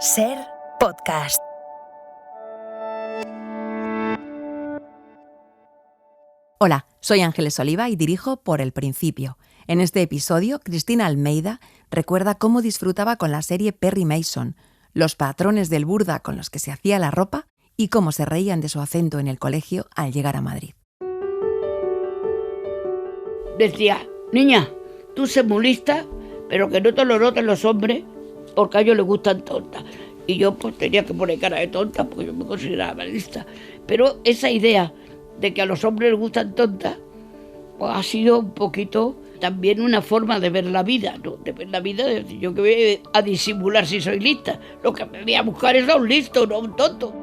Ser podcast. Hola, soy Ángeles Oliva y dirijo Por el Principio. En este episodio, Cristina Almeida recuerda cómo disfrutaba con la serie Perry Mason, los patrones del Burda con los que se hacía la ropa y cómo se reían de su acento en el colegio al llegar a Madrid. Decía, niña, tú sé muy lista, pero que no te lo noten los hombres, porque a ellos les gustan tontas. Y yo pues tenía que poner cara de tonta, porque yo me consideraba lista. Pero esa idea de que a los hombres les gustan tontas, pues ha sido un poquito también una forma de ver la vida, ¿no? De ver la vida, de decir, yo que voy a disimular si soy lista. Lo que me voy a buscar es a un listo, no a un tonto.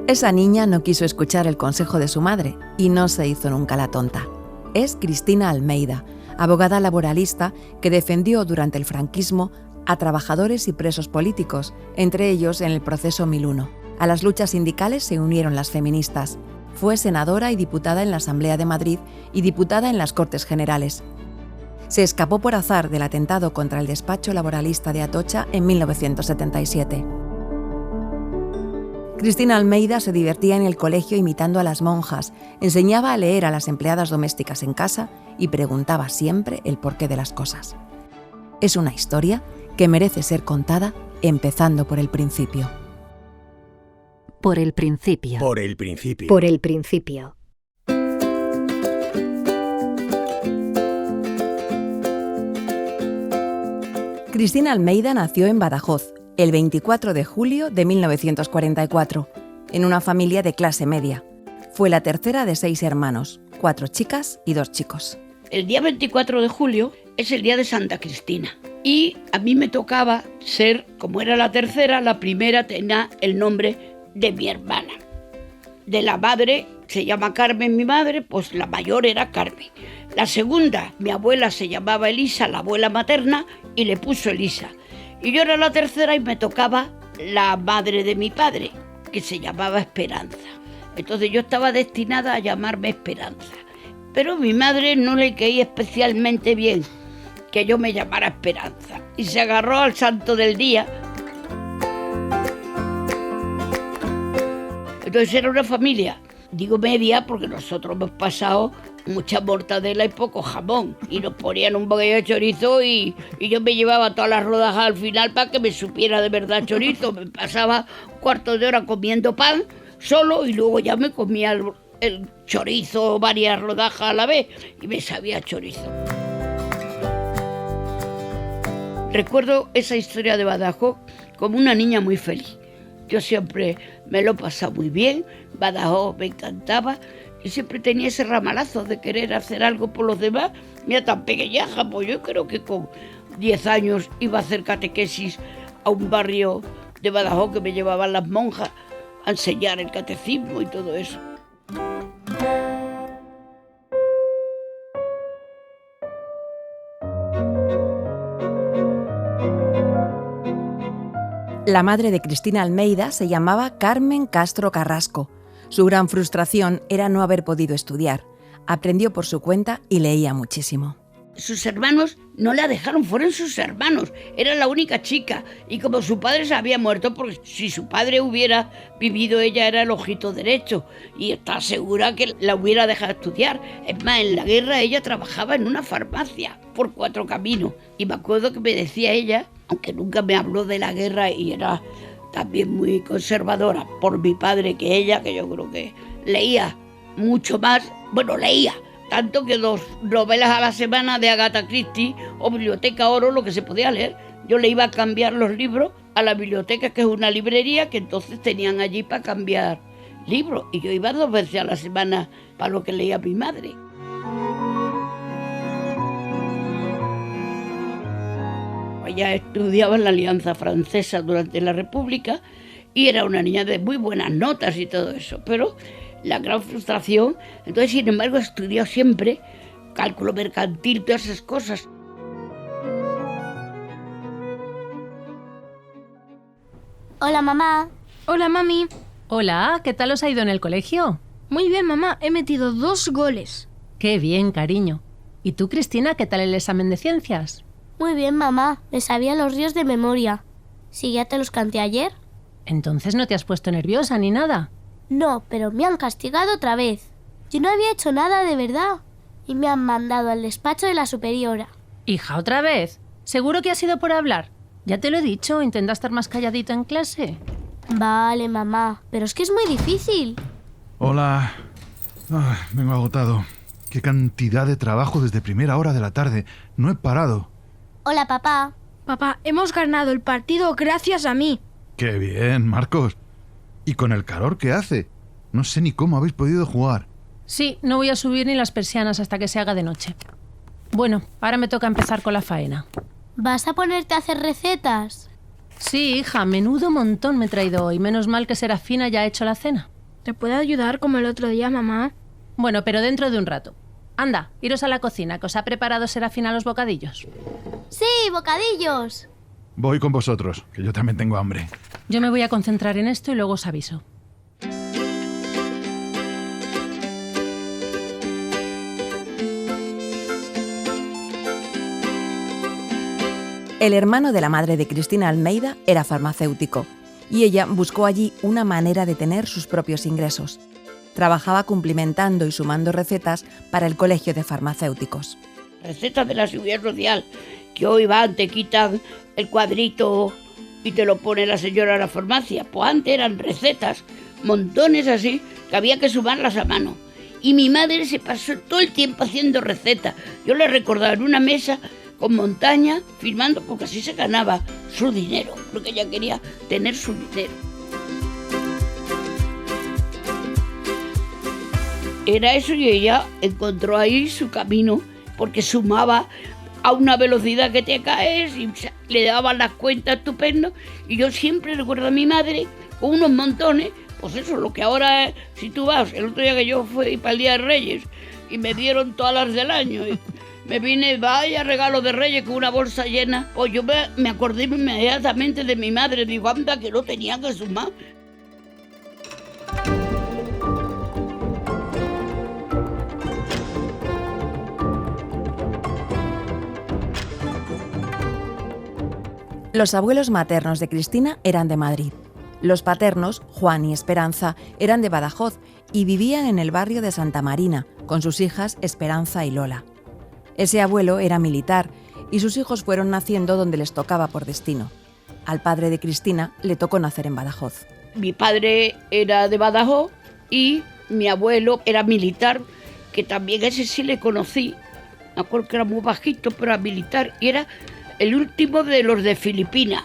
Esa niña no quiso escuchar el consejo de su madre y no se hizo nunca la tonta. Es Cristina Almeida, abogada laboralista que defendió durante el franquismo a trabajadores y presos políticos, entre ellos en el proceso 1001. A las luchas sindicales se unieron las feministas. Fue senadora y diputada en la Asamblea de Madrid y diputada en las Cortes Generales. Se escapó por azar del atentado contra el despacho laboralista de Atocha en 1977. Cristina Almeida se divertía en el colegio imitando a las monjas, enseñaba a leer a las empleadas domésticas en casa y preguntaba siempre el porqué de las cosas. Es una historia que merece ser contada empezando por el principio. Por el principio. Por el principio. Por el principio. Cristina Almeida nació en Badajoz el 24 de julio de 1944, en una familia de clase media. Fue la tercera de 6 hermanos, 4 chicas y 2 chicos. El día 24 de julio es el día de Santa Cristina. Y a mí me tocaba ser, como era la tercera, la primera tenía el nombre de mi hermana. De la madre, se llama Carmen mi madre, pues la mayor era Carmen. La segunda, mi abuela se llamaba Elisa, la abuela materna, y le puso Elisa. Y yo era la tercera y me tocaba la madre de mi padre, que se llamaba Esperanza. Entonces yo estaba destinada a llamarme Esperanza. Pero a mi madre no le caía especialmente bien que yo me llamara Esperanza. Y se agarró al santo del día. Entonces era una familia, digo media, porque nosotros hemos pasado mucha mortadela y poco jamón. Y nos ponían un bocadillo de chorizo y yo me llevaba todas las rodajas al final para que me supiera de verdad chorizo. Me pasaba un cuarto de hora comiendo pan solo y luego ya me comía el chorizo, varias rodajas a la vez, y me sabía chorizo. Recuerdo esa historia de Badajoz como una niña muy feliz. Yo siempre me lo pasaba muy bien, Badajoz me encantaba y siempre tenía ese ramalazo de querer hacer algo por los demás. Mira, tan pequeñaja, pues yo creo que con 10 años iba a hacer catequesis a un barrio de Badajoz que me llevaban las monjas a enseñar el catecismo y todo eso. La madre de Cristina Almeida se llamaba Carmen Castro Carrasco. Su gran frustración era no haber podido estudiar. Aprendió por su cuenta y leía muchísimo. Sus hermanos no la dejaron, fueron sus hermanos. Era la única chica. Y como su padre se había muerto, porque si su padre hubiera vivido, ella era el ojito derecho. Y está segura que la hubiera dejado estudiar. Es más, en la guerra ella trabajaba en una farmacia por 4 Caminos. Y me acuerdo que me decía ella, aunque nunca me habló de la guerra y era también muy conservadora por mi padre que ella, que yo creo que leía mucho más. Bueno, leía tanto que 2 novelas a la semana de Agatha Christie o Biblioteca Oro, lo que se podía leer. Yo le iba a cambiar los libros a la biblioteca, que es una librería que entonces tenían allí para cambiar libros. Y yo iba 2 veces a la semana para lo que leía mi madre. Ella estudiaba en la Alianza Francesa durante la República y era una niña de muy buenas notas y todo eso, pero la gran frustración, entonces sin embargo estudió siempre cálculo mercantil, todas esas cosas. Hola, mamá. Hola, mami. Hola, ¿qué tal os ha ido en el colegio? Muy bien, mamá. He metido 2 goles. Qué bien, cariño. ¿Y tú, Cristina, qué tal el examen de ciencias? Muy bien, mamá. Me sabía los ríos de memoria. ¿Sí ya te los canté ayer? Entonces no te has puesto nerviosa ni nada. No, pero me han castigado otra vez. Yo no había hecho nada de verdad. Y me han mandado al despacho de la superiora. Hija, ¿otra vez? ¿Seguro que ha sido por hablar? Ya te lo he dicho, intenta estar más calladito en clase. Vale, mamá. Pero es que es muy difícil. Hola. Vengo agotado. Qué cantidad de trabajo desde primera hora de la tarde. No he parado. Hola, papá. Papá, hemos ganado el partido gracias a mí. ¡Qué bien, Marcos! Y con el calor que hace. No sé ni cómo habéis podido jugar. Sí, no voy a subir ni las persianas hasta que se haga de noche. Bueno, ahora me toca empezar con la faena. ¿Vas a ponerte a hacer recetas? Sí, hija, menudo montón me he traído hoy. Menos mal que Serafina ya ha hecho la cena. ¿Te puedo ayudar como el otro día, mamá? Bueno, pero dentro de un rato. Anda, iros a la cocina, que os ha preparado Serafina los bocadillos. ¡Sí, bocadillos! Voy con vosotros, que yo también tengo hambre. Yo me voy a concentrar en esto y luego os aviso. El hermano de la madre de Cristina Almeida era farmacéutico y ella buscó allí una manera de tener sus propios ingresos. Trabajaba cumplimentando y sumando recetas para el colegio de farmacéuticos. Recetas de la Seguridad Social, que hoy van, te quitan el cuadrito y te lo pone la señora de la farmacia. Pues antes eran recetas, montones así, que había que sumarlas a mano. Y mi madre se pasó todo el tiempo haciendo recetas. Yo le recordaba en una mesa con montaña, firmando, porque así se ganaba su dinero, porque ella quería tener su dinero. Era eso y ella encontró ahí su camino, porque sumaba a una velocidad que te caes y le daban las cuentas estupendo. Y yo siempre recuerdo a mi madre con unos montones, pues eso, lo que ahora, si tú vas, el otro día que yo fui para el Día de Reyes y me dieron todas las del año, y me vine, vaya regalo de Reyes con una bolsa llena, pues yo me acordé inmediatamente de mi madre, digo, anda, que no tenía que sumar. Los abuelos maternos de Cristina eran de Madrid. Los paternos, Juan y Esperanza, eran de Badajoz y vivían en el barrio de Santa Marina, con sus hijas Esperanza y Lola. Ese abuelo era militar y sus hijos fueron naciendo donde les tocaba por destino. Al padre de Cristina le tocó nacer en Badajoz. Mi padre era de Badajoz y mi abuelo era militar, que también ese sí le conocí. Me acuerdo que era muy bajito, pero era militar y era el último de los de Filipinas.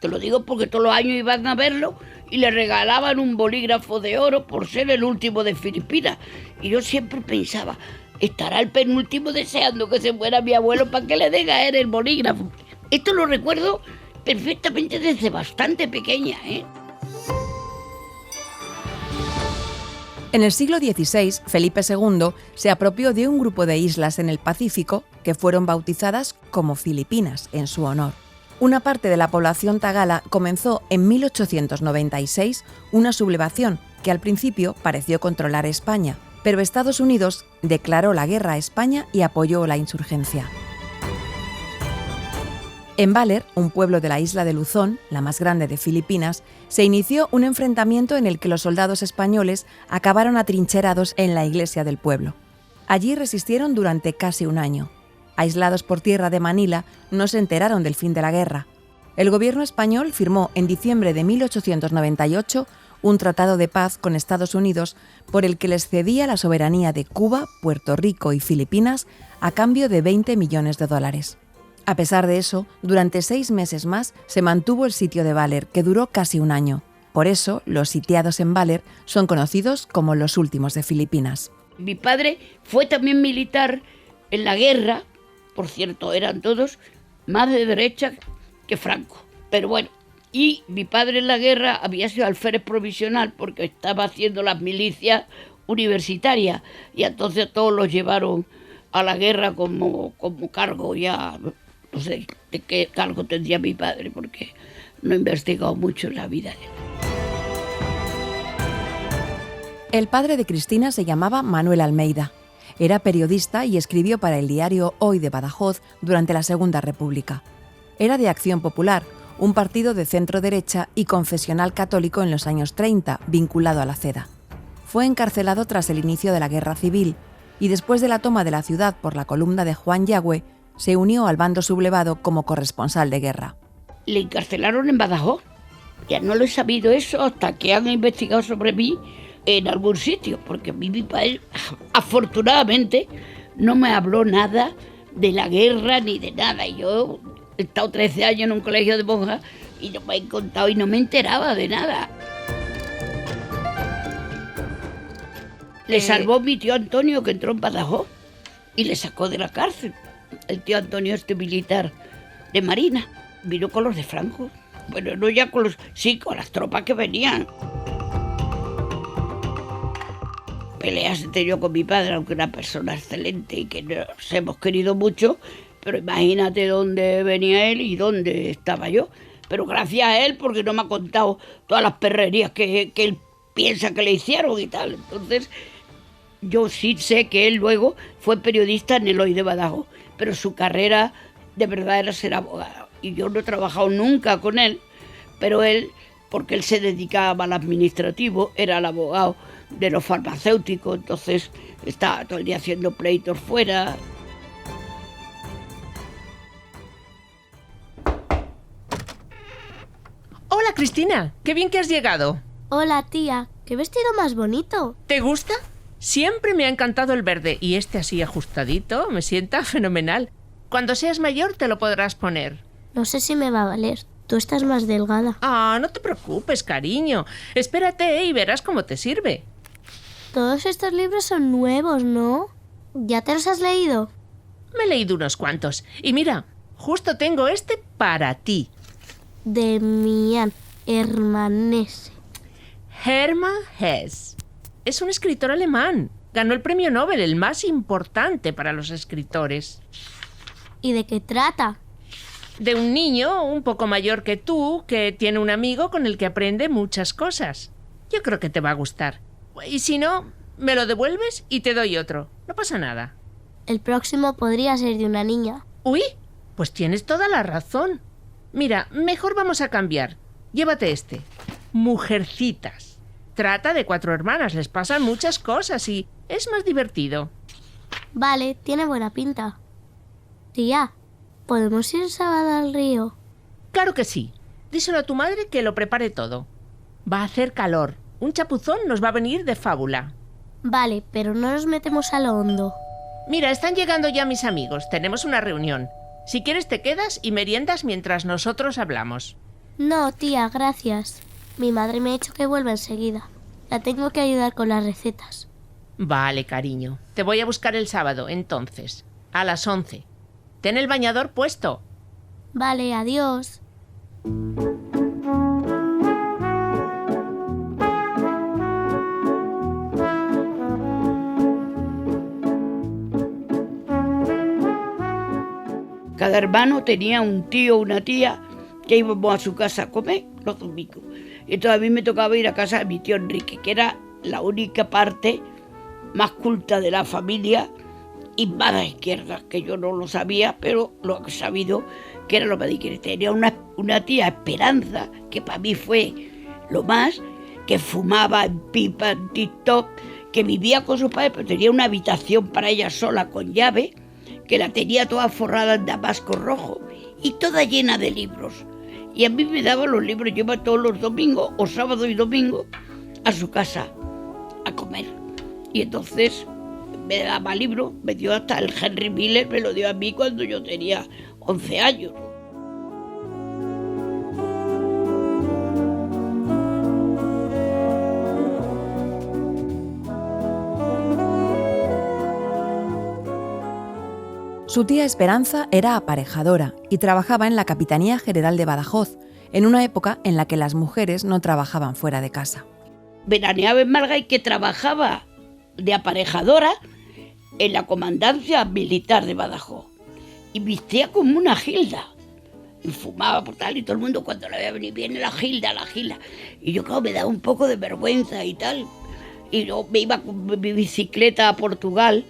Te lo digo porque todos los años iban a verlo y le regalaban un bolígrafo de oro por ser el último de Filipinas. Y yo siempre pensaba, estará el penúltimo deseando que se muera mi abuelo para que le dé a él el bolígrafo. Esto lo recuerdo perfectamente desde bastante pequeña, ¿eh? En el siglo XVI, Felipe II se apropió de un grupo de islas en el Pacífico que fueron bautizadas como Filipinas en su honor. Una parte de la población tagala comenzó en 1896 una sublevación que al principio pareció controlar España, pero Estados Unidos declaró la guerra a España y apoyó la insurgencia. En Baler, un pueblo de la isla de Luzón, la más grande de Filipinas, se inició un enfrentamiento en el que los soldados españoles acabaron atrincherados en la iglesia del pueblo. Allí resistieron durante casi un año. Aislados por tierra de Manila, no se enteraron del fin de la guerra. El gobierno español firmó en diciembre de 1898 un tratado de paz con Estados Unidos por el que les cedía la soberanía de Cuba, Puerto Rico y Filipinas a cambio de $20 millones. A pesar de eso, durante 6 meses más se mantuvo el sitio de Baler, que duró casi un año. Por eso, los sitiados en Baler son conocidos como los últimos de Filipinas. Mi padre fue también militar en la guerra, por cierto, eran todos más de derecha que Franco. Pero bueno, y mi padre en la guerra había sido alférez provisional porque estaba haciendo las milicias universitarias y entonces todos los llevaron a la guerra como cargo ya. No sé de qué cargo tendría mi padre, porque no he investigado mucho en la vida de él. El padre de Cristina se llamaba Manuel Almeida. Era periodista y escribió para el diario Hoy de Badajoz durante la Segunda República. Era de Acción Popular, un partido de centro-derecha y confesional católico en los años 30, vinculado a la CEDA. Fue encarcelado tras el inicio de la Guerra Civil y después de la toma de la ciudad por la columna de Juan Yagüe, se unió al bando sublevado como corresponsal de guerra. Le encarcelaron en Badajoz. Ya no lo he sabido eso hasta que han investigado sobre mí en algún sitio, porque mi padre, afortunadamente, no me habló nada de la guerra ni de nada. Y yo he estado 13 años en un colegio de monjas y no me han contado y no me enteraba de nada. Le salvó mi tío Antonio, que entró en Badajoz y le sacó de la cárcel. El tío Antonio, militar de Marina, vino con los de Franco. Bueno, no ya con los... Sí, con las tropas que venían. Peleas he tenido con mi padre, aunque una persona excelente y que nos hemos querido mucho, pero imagínate dónde venía él y dónde estaba yo. Pero gracias a él, porque no me ha contado todas las perrerías que él piensa que le hicieron y tal. Entonces, yo sí sé que él luego fue periodista en el Hoy de Badajoz, pero su carrera de verdad era ser abogado. Y yo no he trabajado nunca con él, pero él, porque él se dedicaba al administrativo, era el abogado de los farmacéuticos, entonces estaba todo el día haciendo pleitos fuera. Hola, Cristina, qué bien que has llegado. Hola, tía. ¿Qué vestido más bonito? ¿Te gusta? Siempre me ha encantado el verde y este así ajustadito me sienta fenomenal. Cuando seas mayor te lo podrás poner. No sé si me va a valer. Tú estás más delgada. Ah, no te preocupes, cariño. Espérate y verás cómo te sirve. Todos estos libros son nuevos, ¿no? ¿Ya te los has leído? Me he leído unos cuantos. Y mira, justo tengo este para ti. Demian Hermann Hermann Hesse. Es un escritor alemán. Ganó el premio Nobel, el más importante para los escritores. ¿Y de qué trata? De un niño un poco mayor que tú, que tiene un amigo con el que aprende muchas cosas. Yo creo que te va a gustar. Y si no, me lo devuelves y te doy otro. No pasa nada. El próximo podría ser de una niña. Uy, pues tienes toda la razón. Mira, mejor vamos a cambiar. Llévate este. Mujercitas. Trata de 4 hermanas, les pasan muchas cosas y es más divertido. Vale, tiene buena pinta. Tía, ¿podemos ir sábado al río? Claro que sí. Díselo a tu madre que lo prepare todo. Va a hacer calor. Un chapuzón nos va a venir de fábula. Vale, pero no nos metemos a lo hondo. Mira, están llegando ya mis amigos. Tenemos una reunión. Si quieres te quedas y meriendas mientras nosotros hablamos. No, tía, gracias. Mi madre me ha dicho que vuelva enseguida. La tengo que ayudar con las recetas. Vale, cariño. Te voy a buscar el sábado, entonces. A las 11. Ten el bañador puesto. Vale, adiós. Cada hermano tenía un tío o una tía que íbamos a su casa a comer los domingos. Y entonces a mí me tocaba ir a casa de mi tío Enrique, que era la única parte más culta de la familia y más de izquierda, que yo no lo sabía, pero lo he sabido que era lo más de izquierda. Tenía una tía Esperanza, que para mí fue lo más, que fumaba en pipa, en TikTok, que vivía con sus padres, pero tenía una habitación para ella sola con llave, que la tenía toda forrada en damasco rojo y toda llena de libros. Y a mí me daban los libros, yo iba todos los domingos, o sábado y domingo, a su casa a comer. Y entonces me daba libros, me dio hasta el Henry Miller, me lo dio a mí cuando yo tenía 11 años. Su tía Esperanza era aparejadora y trabajaba en la Capitanía General de Badajoz, en una época en la que las mujeres no trabajaban fuera de casa. Veraneaba en Málaga y que trabajaba de aparejadora en la Comandancia Militar de Badajoz. Y vestía como una Gilda. Y fumaba por tal y todo el mundo cuando la veía venir, viene la Gilda, la Gilda. Y yo, claro, me daba un poco de vergüenza y tal. Y yo me iba con mi bicicleta a Portugal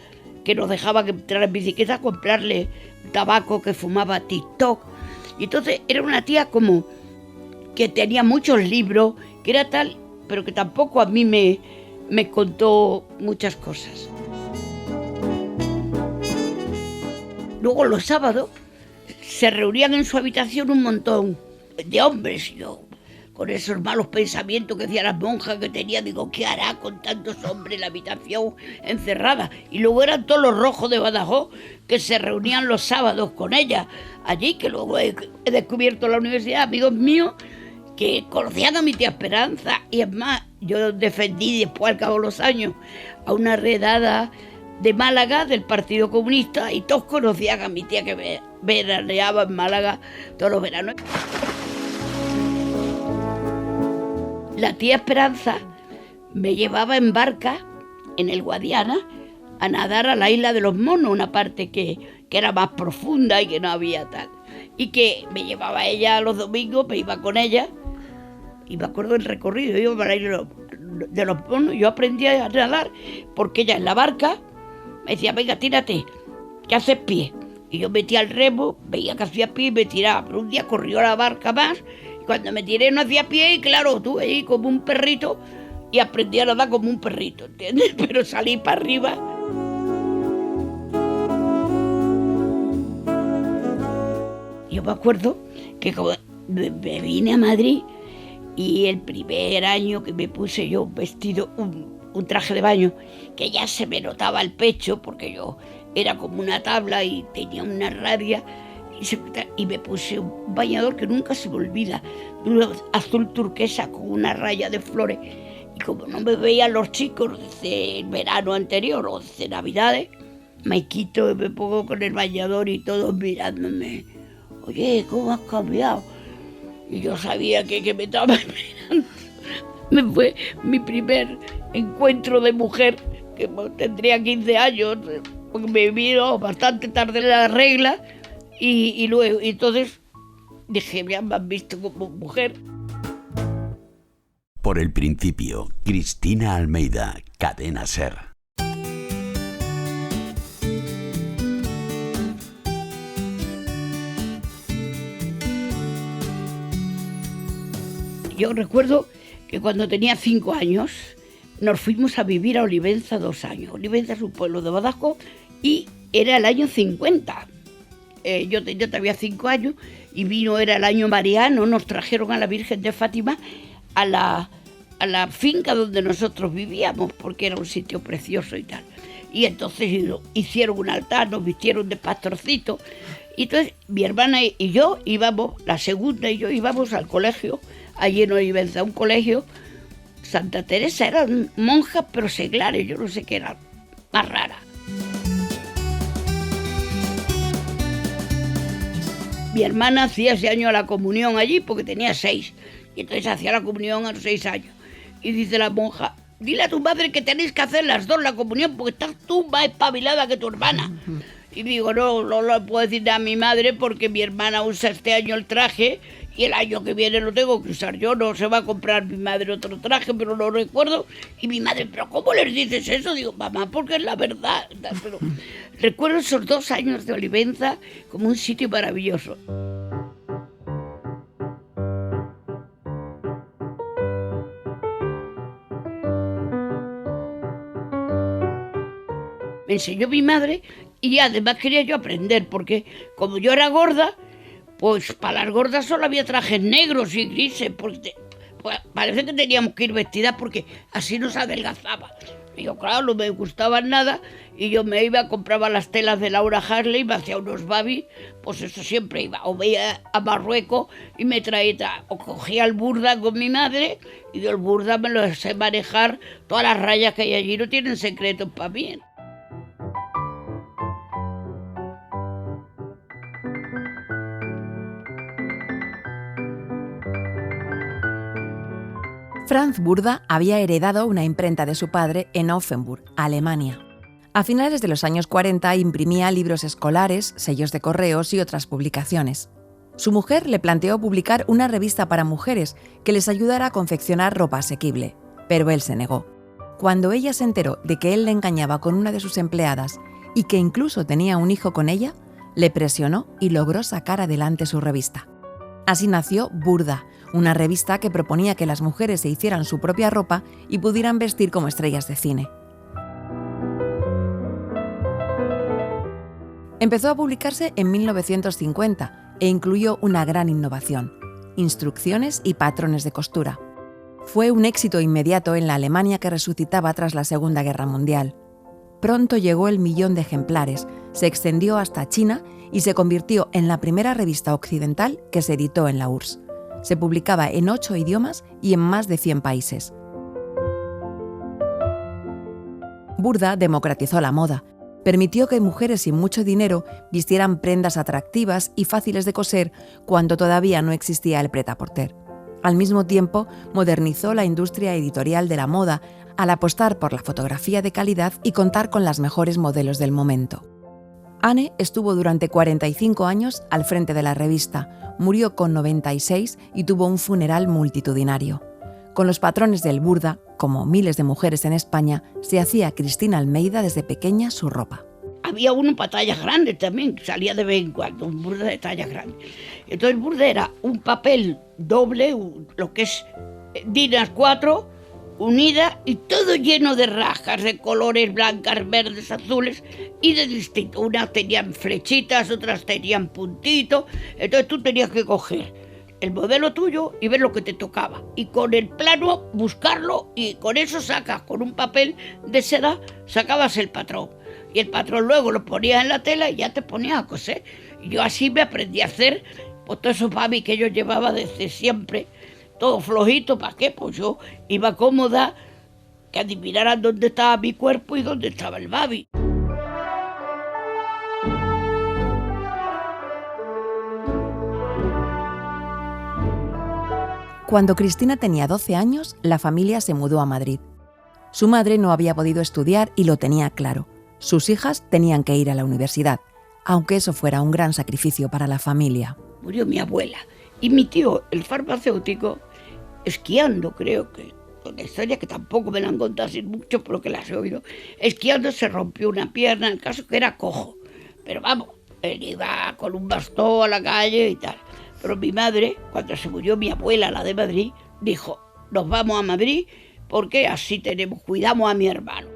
que nos dejaban entrar en bicicleta a comprarle tabaco que fumaba TikTok. Y entonces era una tía como que tenía muchos libros, que era tal, pero que tampoco a mí me contó muchas cosas. Luego los sábados se reunían en su habitación un montón de hombres, y yo, con esos malos pensamientos que decían las monjas que tenía, digo, ¿qué hará con tantos hombres en la habitación encerrada? Y luego eran todos los rojos de Badajoz que se reunían los sábados con ella allí, que luego he descubierto en la universidad, amigos míos, que conocían a mi tía Esperanza. Y es más, yo defendí después, al cabo de los años, a una redada de Málaga del Partido Comunista, y todos conocían a mi tía que veraneaba en Málaga todos los veranos. La tía Esperanza me llevaba en barca, en el Guadiana, a nadar a la isla de los Monos, una parte que era más profunda y que no había tal. Y que me llevaba ella los domingos, me iba con ella, y me acuerdo del recorrido, iba para la isla de los Monos. Yo aprendí a nadar porque ella en la barca me decía, venga, tírate, que haces pie. Y yo metía el remo, veía que hacía pie y me tiraba. Pero un día corrió la barca más, y cuando me tiré no hacía pie, y claro, tuve ahí como un perrito, y aprendí a nadar como un perrito, ¿entiendes? Pero salí para arriba. Yo me acuerdo que como me vine a Madrid, y el primer año que me puse yo un vestido, un traje de baño, que ya se me notaba el pecho, porque yo era como una tabla y tenía una rabia, y me puse un bañador que nunca se me olvida, un azul turquesa con una raya de flores, y como no me veían los chicos desde el verano anterior o desde Navidades, me quito y me pongo con el bañador y todos mirándome, oye, ¿cómo has cambiado? Y yo sabía que me estaba mirando. Me fue mi primer encuentro de mujer, que tendría 15 años, porque me vino bastante tarde la regla, y luego, y entonces dije, me han visto como mujer. Por el principio, Cristina Almeida, Cadena SER. Yo recuerdo que cuando tenía 5 años nos fuimos a vivir a Olivenza 2 años. Olivenza es un pueblo de Badajoz y era el año 50. Yo tenía todavía 5 años y era el año mariano. Nos trajeron a la Virgen de Fátima a la finca donde nosotros vivíamos, porque era un sitio precioso y tal. Y entonces hicieron un altar, nos vistieron de pastorcito. Y entonces mi hermana y yo íbamos, la segunda y yo íbamos al colegio, allí en Olivenza, un colegio, Santa Teresa, eran monjas pero seglares, yo no sé qué era, más rara. Mi hermana hacía ese año la comunión allí porque tenía 6, y entonces hacía la comunión a los 6 años. Y dice la monja, dile a tu madre que tenéis que hacer las dos la comunión porque estás tú más espabilada que tu hermana. Y digo, no le puedo decir a mi madre porque mi hermana usa este año el traje y el año que viene lo tengo que usar yo. No se va a comprar mi madre otro traje, pero no recuerdo. Y mi madre, ¿pero cómo les dices eso? Digo, mamá, porque es la verdad. Pero recuerdo esos 2 años de Olivenza como un sitio maravilloso. Me enseñó mi madre y además quería yo aprender, porque como yo era gorda, pues para las gordas solo había trajes negros y grises, porque pues, parece que teníamos que ir vestidas porque así nos adelgazaba. Y yo, claro, no me gustaban nada y yo me iba, compraba las telas de Laura Harley, me hacía unos babis, pues eso siempre iba. O me iba a Marruecos y me traía, o cogía el burda con mi madre y del burda me lo sé manejar, todas las rayas que hay allí no tienen secretos para mí. Franz Burda había heredado una imprenta de su padre en Offenburg, Alemania. A finales de los años 40 imprimía libros escolares, sellos de correos y otras publicaciones. Su mujer le planteó publicar una revista para mujeres que les ayudara a confeccionar ropa asequible, pero él se negó. Cuando ella se enteró de que él le engañaba con una de sus empleadas y que incluso tenía un hijo con ella, le presionó y logró sacar adelante su revista. Así nació Burda, una revista que proponía que las mujeres se hicieran su propia ropa y pudieran vestir como estrellas de cine. Empezó a publicarse en 1950 e incluyó una gran innovación: instrucciones y patrones de costura. Fue un éxito inmediato en la Alemania que resucitaba tras la Segunda Guerra Mundial. Pronto llegó el 1.000.000 de ejemplares, se extendió hasta China y se convirtió en la primera revista occidental que se editó en la URSS. Se publicaba en 8 idiomas y en más de 100 países. Burda democratizó la moda. Permitió que mujeres sin mucho dinero vistieran prendas atractivas y fáciles de coser cuando todavía no existía el prêt-à-porter. Al mismo tiempo, modernizó la industria editorial de la moda al apostar por la fotografía de calidad y contar con las mejores modelos del momento. Anne estuvo durante 45 años al frente de la revista, murió con 96 y tuvo un funeral multitudinario. Con los patrones del Burda, como miles de mujeres en España, se hacía Cristina Almeida desde pequeña su ropa. Había uno para tallas grandes también, salía de vez en cuando, un Burda de tallas grandes. Entonces el Burda era un papel doble, lo que es DIN A4, unida y todo lleno de rajas, de colores blancas, verdes, azules y de distintos. Unas tenían flechitas, otras tenían puntitos, entonces tú tenías que coger el modelo tuyo y ver lo que te tocaba. Y con el plano buscarlo y con eso sacas, con un papel de seda, sacabas el patrón. Y el patrón luego lo ponías en la tela y ya te ponías a coser. Y yo así me aprendí a hacer pues, todo eso para mí que yo llevaba desde siempre, todo flojito. ¿Para qué? Pues yo iba cómoda, que adivinaran dónde estaba mi cuerpo y dónde estaba el babi. Cuando Cristina tenía 12 años, la familia se mudó a Madrid. Su madre no había podido estudiar y lo tenía claro. Sus hijas tenían que ir a la universidad, aunque eso fuera un gran sacrificio para la familia. Murió mi abuela y mi tío, el farmacéutico, esquiando, creo que, con la historia que tampoco me la han contado así mucho, pero que las he oído, esquiando se rompió una pierna, el caso que era cojo. Pero vamos, él iba con un bastón a la calle y tal. Pero mi madre, cuando se murió mi abuela, la de Madrid, dijo, nos vamos a Madrid porque así cuidamos a mi hermano.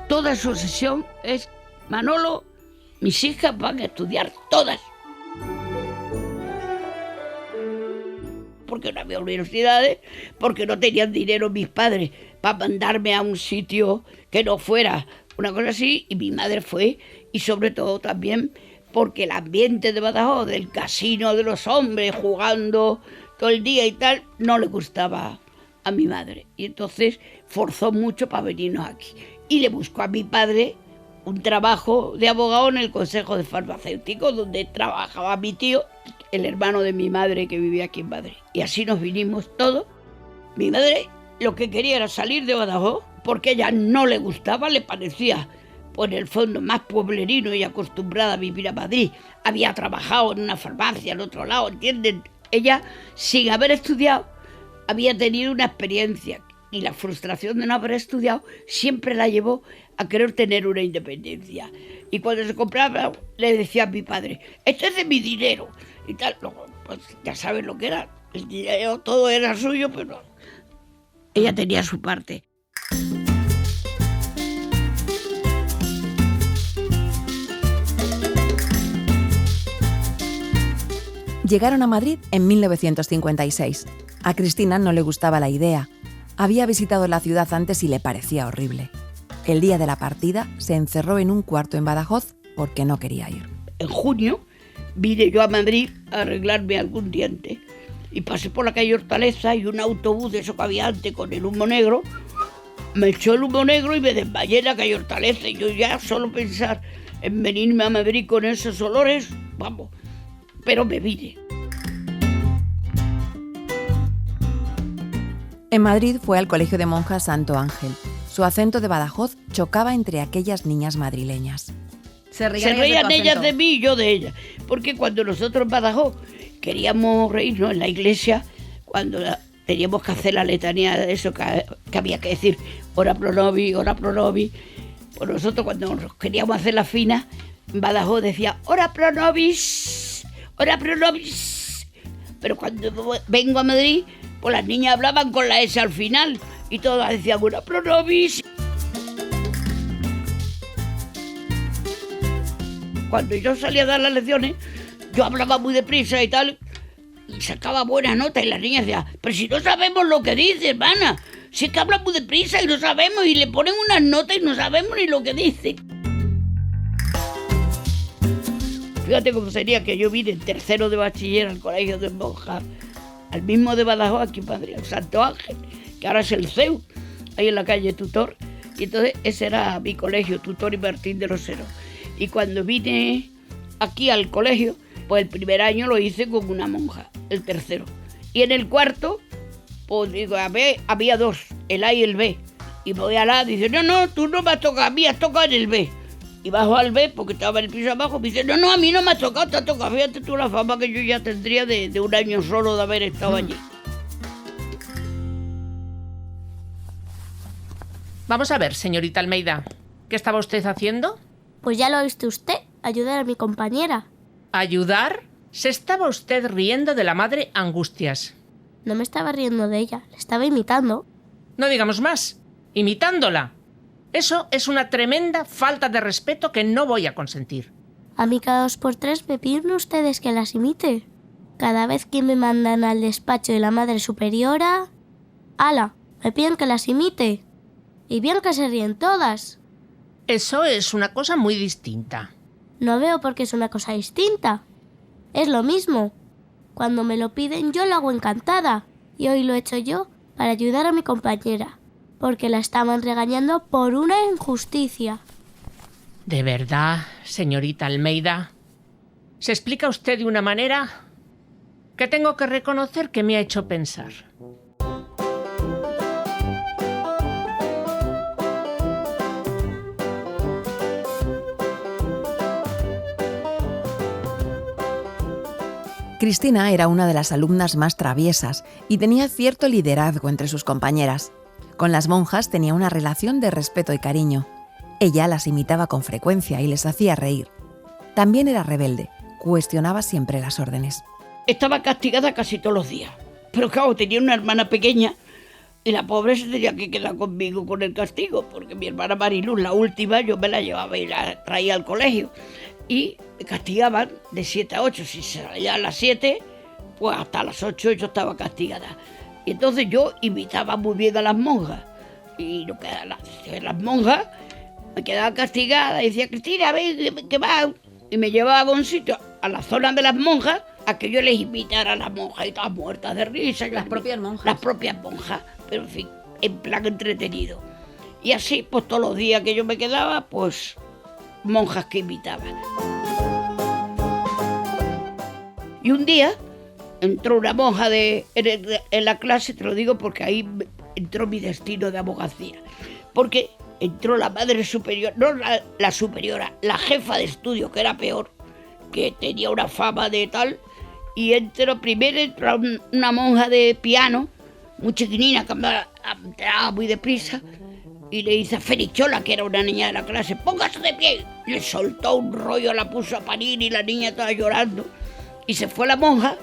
Toda su obsesión es, Manolo, mis hijas van a estudiar todas. Porque no había universidades, porque no tenían dinero mis padres para mandarme a un sitio que no fuera una cosa así, y mi madre fue, y sobre todo también porque el ambiente de Badajoz, del casino de los hombres, jugando todo el día y tal, no le gustaba a mi madre. Y entonces forzó mucho para venirnos aquí. Y le buscó a mi padre un trabajo de abogado en el Consejo de Farmacéuticos, donde trabajaba mi tío, el hermano de mi madre que vivía aquí en Madrid. Y así nos vinimos todos. Mi madre lo que quería era salir de Badajoz, porque a ella no le gustaba, le parecía, pues en el fondo, más pueblerino y acostumbrada a vivir a Madrid. Había trabajado en una farmacia al otro lado, ¿entienden? Ella, sin haber estudiado, había tenido una experiencia y la frustración de no haber estudiado siempre la llevó a querer tener una independencia. Y cuando se compraba, le decía a mi padre, esto es de mi dinero. Y tal, luego, pues ya saben lo que era. El dinero, todo era suyo, pero ella tenía su parte. Llegaron a Madrid en 1956. A Cristina no le gustaba la idea. Había visitado la ciudad antes y le parecía horrible. El día de la partida se encerró en un cuarto en Badajoz porque no quería ir. En junio vine yo a Madrid a arreglarme algún diente y pasé por la calle Hortaleza y un autobús de eso que había antes con el humo negro me echó el humo negro y me desmayé en la calle Hortaleza. Y yo ya solo pensar en venirme a Madrid con esos olores, vamos, pero me vine. En Madrid fue al Colegio de Monjas Santo Ángel. Su acento de Badajoz chocaba entre aquellas niñas madrileñas. Se reían ellas de mí y yo de ellas. Porque cuando nosotros en Badajoz queríamos reírnos en la iglesia, cuando teníamos que hacer la letanía de eso, que había que decir ora pro nobis, ora pro nobis. Pues nosotros cuando nos queríamos hacer la fina, en Badajoz decía ora pro nobis, ora pro nobis. Pero cuando vengo a Madrid, pues las niñas hablaban con la S al final y todas decían ora pro nobis. Cuando yo salía a dar las lecciones, yo hablaba muy deprisa y tal, y sacaba buenas notas, y las niñas decían, pero si no sabemos lo que dice, hermana, si es que habla muy deprisa y no sabemos, y le ponen unas notas y no sabemos ni lo que dice. Fíjate cómo sería que yo vine en tercero de bachiller al colegio de monjas, al mismo de Badajoz, aquí en Madrid, el Santo Ángel, que ahora es el CEU, ahí en la calle Tutor, y entonces ese era mi colegio, Tutor y Martín de los Heros. Y cuando vine aquí al colegio, pues el primer año lo hice con una monja, el tercero. Y en el cuarto, pues digo, a ver, había dos, el A y el B. Y voy al A y dice, no, tú no me has tocado, a mí has tocado en el B. Y bajo al B, porque estaba en el piso abajo, me dice, no, a mí no me has tocado, te has tocado. Fíjate tú la fama que yo ya tendría de un año solo de haber estado allí. Vamos a ver, señorita Almeida, ¿qué estaba usted haciendo? Pues ya lo ha visto usted, ayudar a mi compañera. ¿Ayudar? Se estaba usted riendo de la madre Angustias. No me estaba riendo de ella, la estaba imitando. No digamos más, imitándola. Eso es una tremenda falta de respeto que no voy a consentir. A mí cada 2 por 3 me piden ustedes que las imite. Cada vez que me mandan al despacho de la madre superiora... ¡Hala! Me piden que las imite. Y bien que se ríen todas. Eso es una cosa muy distinta. No veo por qué es una cosa distinta. Es lo mismo. Cuando me lo piden yo lo hago encantada. Y hoy lo he hecho yo para ayudar a mi compañera. Porque la estaban regañando por una injusticia. ¿De verdad, señorita Almeida? ¿Se explica usted de una manera que tengo que reconocer que me ha hecho pensar? Cristina era una de las alumnas más traviesas y tenía cierto liderazgo entre sus compañeras. Con las monjas tenía una relación de respeto y cariño. Ella las imitaba con frecuencia y les hacía reír. También era rebelde, cuestionaba siempre las órdenes. Estaba castigada casi todos los días, pero claro, tenía una hermana pequeña y la pobre se tenía que quedar conmigo con el castigo, porque mi hermana Mariluz, la última, yo me la llevaba y la traía al colegio. Y me castigaban de 7 a 8. Si salía a las 7, pues hasta las 8 yo estaba castigada. Y entonces yo imitaba muy bien a las monjas. Y lo que las monjas me quedaba castigada y decía, Cristina, ven, que va. Y me llevaba a un sitio, a la zona de las monjas, a que yo les imitara a las monjas y todas muertas de risa. Las propias monjas. Las propias monjas, pero en fin, en plan entretenido. Y así, pues todos los días que yo me quedaba, pues... monjas que imitaban. Y un día entró una monja en la clase, te lo digo porque ahí entró mi destino de abogacía, porque entró la madre superior, no la superiora, la jefa de estudio, que era peor, que tenía una fama de tal, y primero entró una monja de piano, muy chiquinina, que entraba muy deprisa, y le dice a Ferichola, que era una niña de la clase, póngase de pie. Le soltó un rollo, la puso a parir y la niña estaba llorando. Y se fue la monja,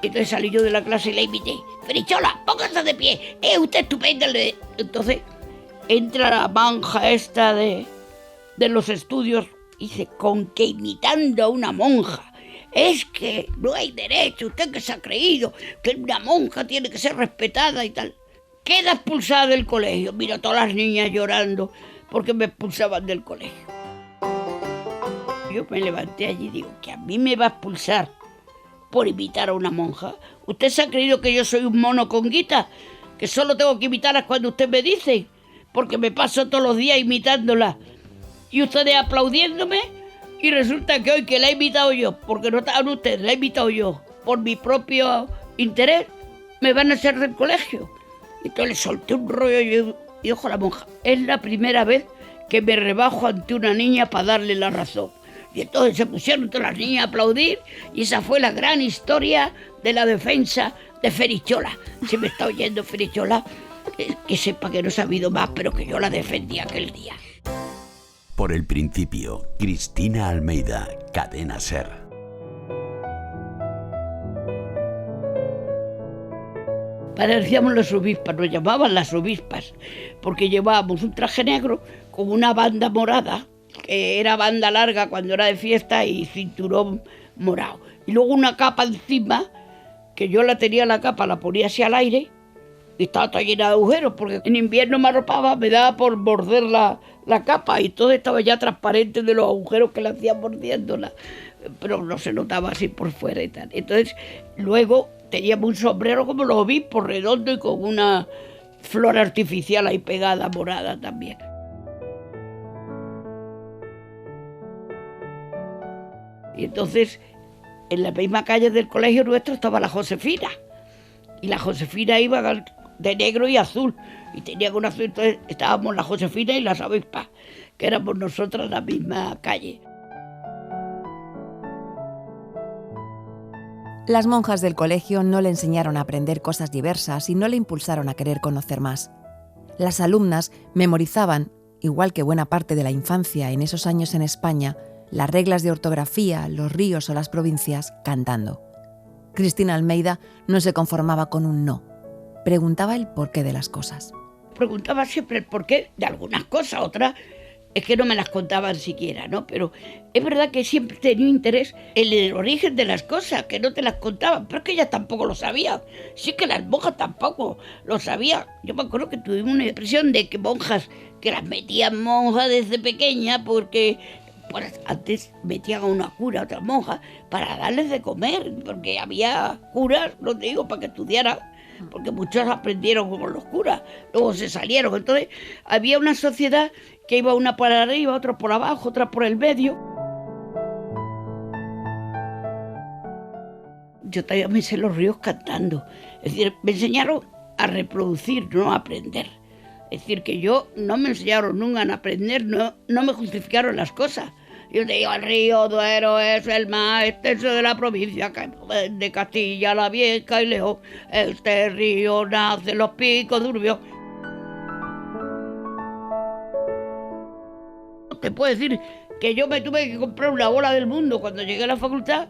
y entonces salí yo de la clase y la imité. Ferichola, póngase de pie, usted estupenda. Entonces entra la monja esta de los estudios y dice, con que imitando a una monja. Es que no hay derecho, usted que se ha creído que una monja tiene que ser respetada y tal. Queda expulsada del colegio. Mira, todas las niñas llorando porque me expulsaban del colegio. Yo me levanté allí y digo, ¿que a mí me va a expulsar por imitar a una monja? ¿Usted se ha creído que yo soy un mono con guita? Que solo tengo que imitarlas cuando usted me dice, porque me paso todos los días imitándolas. Y ustedes aplaudiéndome, y resulta que hoy que la he imitado yo, porque no estaban ustedes, la he imitado yo, por mi propio interés, me van a hacer del colegio. Entonces le solté un rollo y dijo la monja, es la primera vez que me rebajo ante una niña para darle la razón. Y entonces se pusieron todas las niñas a aplaudir y esa fue la gran historia de la defensa de Ferichola. Si me está oyendo Ferichola, que sepa que no he sabido más, pero que yo la defendí aquel día. Por el Principio, Cristina Almeida, Cadena SER. Parecíamos las obispas, nos llamaban las obispas, porque llevábamos un traje negro con una banda morada, que era banda larga cuando era de fiesta, y cinturón morado. Y luego una capa encima, que yo la tenía la capa, la ponía así al aire, y estaba toda llena de agujeros, porque en invierno me arropaba, me daba por morder la capa, y todo estaba ya transparente de los agujeros que le hacían mordiéndola, pero no se notaba así por fuera y tal. Entonces, luego teníamos un sombrero como los obispos, redondo y con una flor artificial ahí pegada, morada también. Y entonces, en la misma calle del colegio nuestro estaba la Josefina. Y la Josefina iba de negro y azul. Y tenía un azul, entonces estábamos la Josefina y las avispas, que éramos nosotras en la misma calle. Las monjas del colegio no le enseñaron a aprender cosas diversas y no le impulsaron a querer conocer más. Las alumnas memorizaban, igual que buena parte de la infancia en esos años en España, las reglas de ortografía, los ríos o las provincias, cantando. Cristina Almeida no se conformaba con un no. Preguntaba el porqué de las cosas. Preguntaba siempre el porqué de algunas cosas, otras es que no me las contaban siquiera, ¿no? Pero es verdad que siempre tenía interés en el origen de las cosas, que no te las contaban, pero es que ellas tampoco lo sabían. Sí que las monjas tampoco lo sabían. Yo me acuerdo que tuvimos una impresión de que monjas, que las metían monjas desde pequeña, porque pues, antes metían a una cura, a otra monja, para darles de comer, porque había curas, no te digo, para que estudiaran, porque muchos aprendieron con los curas, luego se salieron. Entonces había una sociedad que iba una por arriba, otra por abajo, otra por el medio. Yo todavía me sé los ríos cantando. Es decir, me enseñaron a reproducir, no a aprender. Es decir, que yo no me enseñaron nunca a aprender, no me justificaron las cosas. Yo te digo, el río Duero es el más extenso de la provincia de Castilla la Vieja y León. Este río nace en los picos de Urbión. Te puedo decir que yo me tuve que comprar una bola del mundo cuando llegué a la facultad,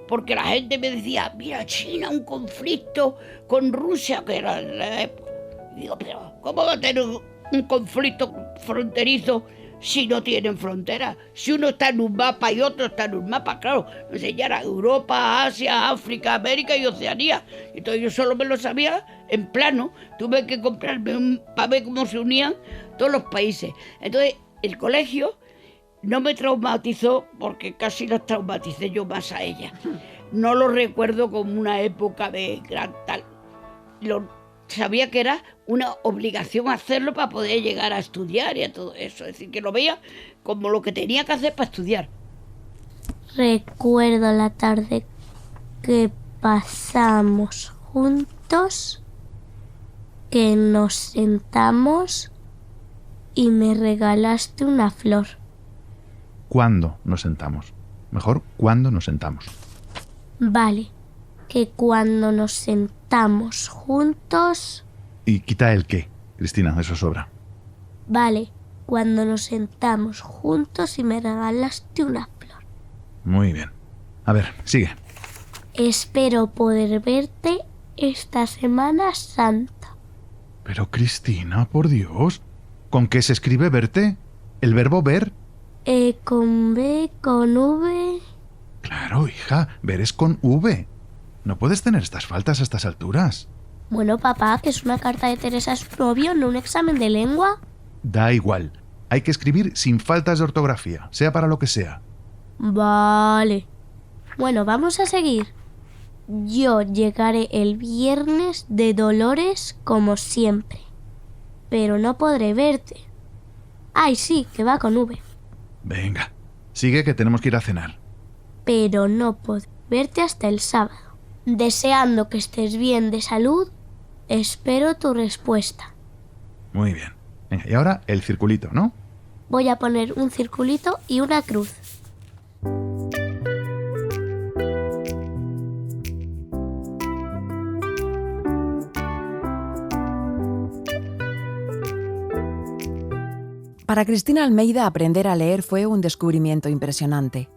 porque la gente me decía, mira, China, un conflicto con Rusia, que era la época. Y digo, pero ¿cómo va a tener un conflicto fronterizo si no tienen frontera? Si uno está en un mapa y otro está en un mapa, claro, me enseñaron Europa, Asia, África, América y Oceanía. Entonces yo solo me lo sabía en plano, tuve que comprarme para ver cómo se unían todos los países. Entonces el colegio no me traumatizó, porque casi las traumaticé yo más a ella. No lo recuerdo como una época de gran tal. Sabía que era una obligación hacerlo para poder llegar a estudiar y a todo eso. Es decir, que lo veía como lo que tenía que hacer para estudiar. Recuerdo la tarde que pasamos juntos, que nos sentamos y me regalaste una flor. ¿Cuándo nos sentamos? Mejor, ¿cuándo nos sentamos? Vale, que cuando nos sentamos juntos... Y quita el qué, Cristina, eso sobra. Vale, cuando nos sentamos juntos y me regalaste una flor. Muy bien. A ver, sigue. Espero poder verte esta Semana Santa. Pero Cristina, por Dios, ¿con qué se escribe verte? ¿El verbo ver? Con B, con V... Claro, hija, ver es con V. No puedes tener estas faltas a estas alturas. Bueno, papá, que es una carta de Teresa a su novio, no un examen de lengua. Da igual. Hay que escribir sin faltas de ortografía, sea para lo que sea. Vale. Bueno, vamos a seguir. Yo llegaré el viernes de Dolores como siempre, pero no podré verte. Ay, sí, que va con V. Venga, sigue que tenemos que ir a cenar. Pero no podré verte hasta el sábado. Deseando que estés bien de salud, espero tu respuesta. Muy bien. Venga, y ahora el circulito, ¿no? Voy a poner un circulito y una cruz. Para Cristina Almeida, aprender a leer fue un descubrimiento impresionante.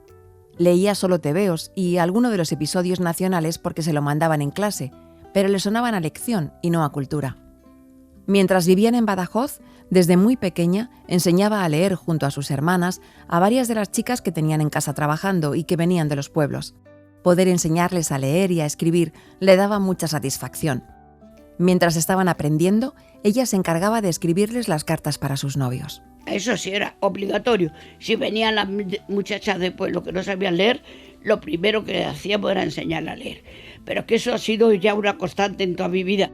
Leía solo tebeos y alguno de los episodios nacionales porque se lo mandaban en clase, pero le sonaban a lección y no a cultura. Mientras vivían en Badajoz, desde muy pequeña enseñaba a leer junto a sus hermanas a varias de las chicas que tenían en casa trabajando y que venían de los pueblos. Poder enseñarles a leer y a escribir le daba mucha satisfacción. Mientras estaban aprendiendo, ella se encargaba de escribirles las cartas para sus novios. Eso sí era obligatorio. Si venían las muchachas de pueblo que no sabían leer, lo primero que hacíamos era enseñarles a leer. Pero es que eso ha sido ya una constante en toda mi vida.